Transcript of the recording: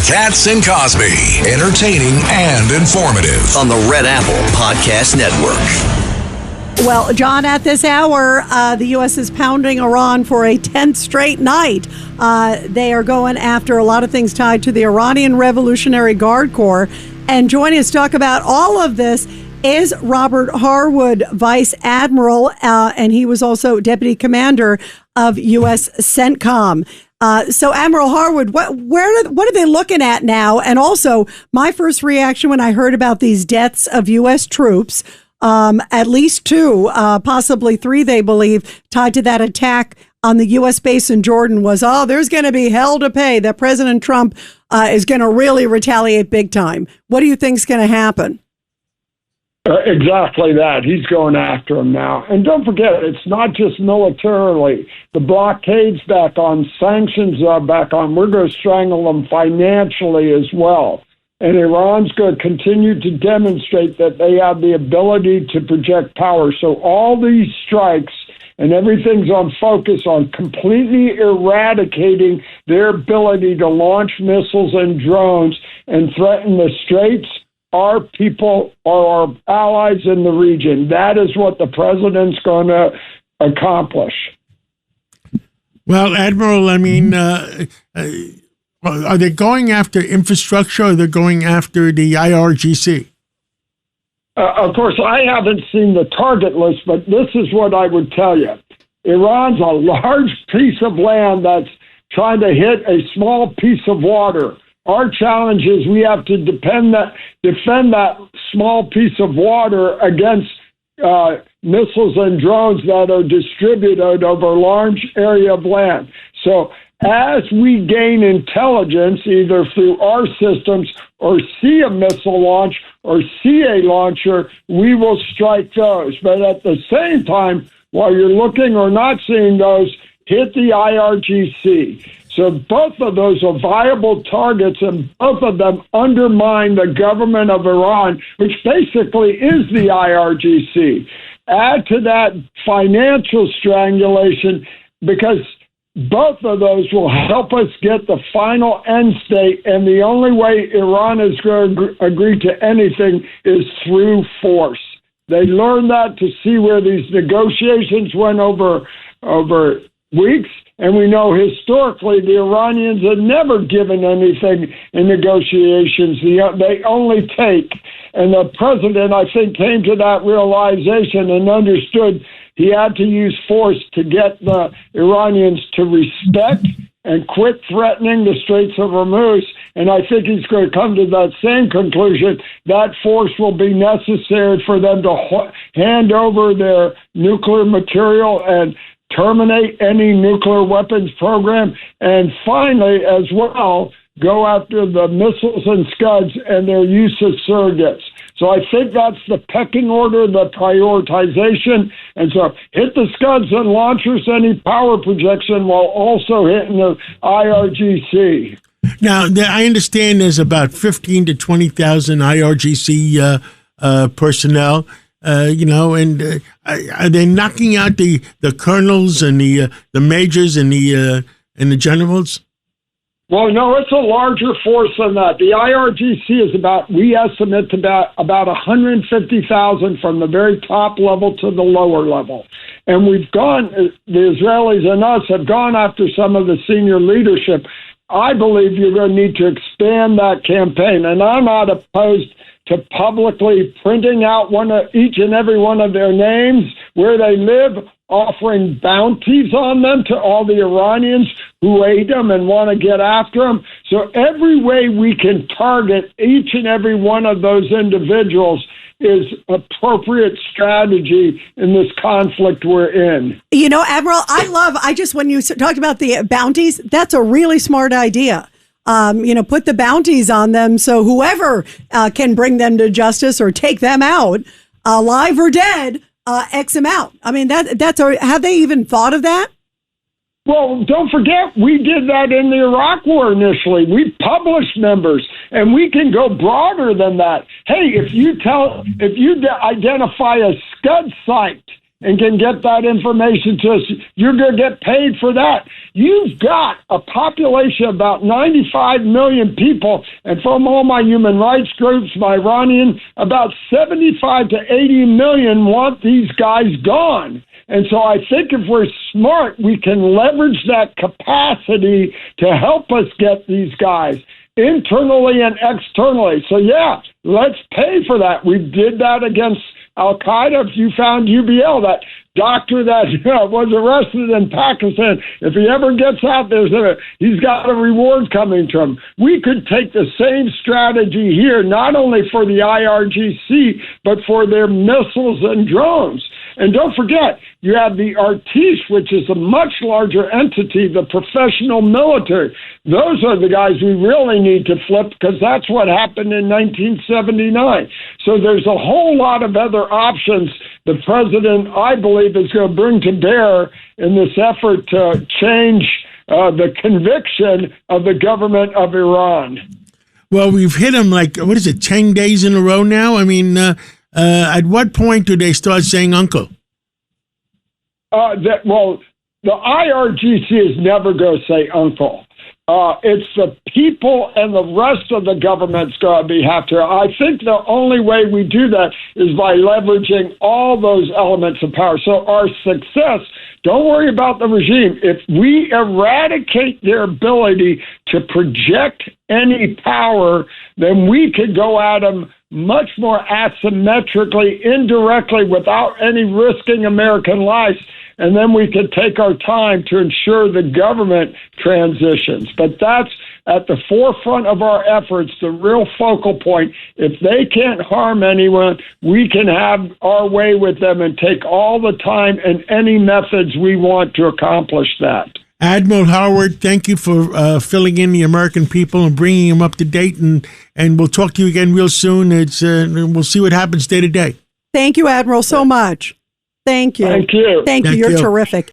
Katz and Cosby, entertaining and informative on the Red Apple Podcast Network. Well, John, at this hour, the U.S. is pounding Iran for a 10th straight night. They are going after a lot of things tied to the Iranian Revolutionary Guard Corps. And joining us to talk about all of this is Robert Harward, Vice Admiral, and he was also Deputy Commander of U.S. CENTCOM. So, Admiral Harward, what are they looking at now? And also, my first reaction when I heard about these deaths of U.S. troops, at least 2, possibly 3, they believe, tied to that attack on the U.S. base in Jordan was, there's going to be hell to pay, that President Trump is going to really retaliate big time. What do you think is going to happen? Exactly that. He's going after him now. And don't forget, it's not just militarily. The blockade's back on, sanctions are back on. We're going to strangle them financially as well. And Iran's going to continue to demonstrate that they have the ability to project power. So all these strikes and everything's on focus on completely eradicating their ability to launch missiles and drones and threaten the Straits, our people, or our allies in the region. That is what the president's going to accomplish. Well, Admiral, I mean, are they going after infrastructure or are they going after the IRGC? Of course, I haven't seen the target list, but this is what I would tell you. Iran's a large piece of land that's trying to hit a small piece of water. Our challenge is we have to defend that small piece of water against missiles and drones that are distributed over a large area of land. So as we gain intelligence, either through our systems or see a missile launch or see a launcher, we will strike those. But at the same time, while you're looking or not seeing those, hit the IRGC. So both of those are viable targets, and both of them undermine the government of Iran, which basically is the IRGC. Add to that financial strangulation, because both of those will help us get the final end state, and the only way Iran is going to agree to anything is through force. They learned that to see where these negotiations went over weeks, and we know historically the Iranians have never given anything in negotiations. They only take. And the president, I think, came to that realization and understood he had to use force to get the Iranians to respect and quit threatening the Straits of Hormuz. And I think he's going to come to that same conclusion. That force will be necessary for them to hand over their nuclear material and terminate any nuclear weapons program. And finally, as well, go after the missiles and Scuds and their use of surrogates. So I think that's the pecking order, the prioritization. And so hit the Scuds and launchers, any power projection, while also hitting the IRGC. Now, I understand there's about 15 to 20,000 IRGC personnel, and are they knocking out the colonels and the majors and the generals? Well, no, it's a larger force than that. The IRGC is we estimate about 150,000 from the very top level to the lower level. And the Israelis and us have gone after some of the senior leadership. I believe you're going to need to expand that campaign. And I'm not opposed to publicly printing out each and every one of their names, where they live, offering bounties on them to all the Iranians who hate them and want to get after them. So every way we can target each and every one of those individuals is appropriate strategy in this conflict we're in. You know, Admiral, when you talked about the bounties, that's a really smart idea. Put the bounties on them so whoever can bring them to justice or take them out, alive or dead, X them out. I mean, have they even thought of that? Well, don't forget, we did that in the Iraq War initially. We published numbers, and we can go broader than that. Hey, if you identify a Scud site and can get that information to us, you're going to get paid for that. You've got a population of about 95 million people, and from all my human rights groups, my Iranian, about 75 to 80 million want these guys gone. And so I think if we're smart, we can leverage that capacity to help us get these guys internally and externally. So, yeah, let's pay for that. We did that against Al-Qaeda. If you found UBL, that doctor that was arrested in Pakistan, if he ever gets out there, he's got a reward coming to him. We could take the same strategy here, not only for the IRGC, but for their missiles and drones. And don't forget, you have the Artis, which is a much larger entity, the professional military. Those are the guys we really need to flip, because that's what happened in 1979. So there's a whole lot of other options the president, I believe, is going to bring to bear in this effort to change the conviction of the government of Iran. Well, we've hit them 10 days in a row now? I mean, at what point do they start saying uncle? The IRGC is never going to say uncle. It's the people and the rest of the government's going to have to. I think the only way we do that is by leveraging all those elements of power. So our success, don't worry about the regime. If we eradicate their ability to project any power, then we could go at them much more asymmetrically, indirectly, without any risking American lives. And then we could take our time to ensure the government transitions. But that's at the forefront of our efforts, the real focal point. If they can't harm anyone, we can have our way with them and take all the time and any methods we want to accomplish that. Admiral Harward, thank you for filling in the American people and bringing them up to date. And we'll talk to you again real soon. We'll see what happens day to day. Thank you, Admiral, so much. Thank you. Thank you. Thank you. You're terrific.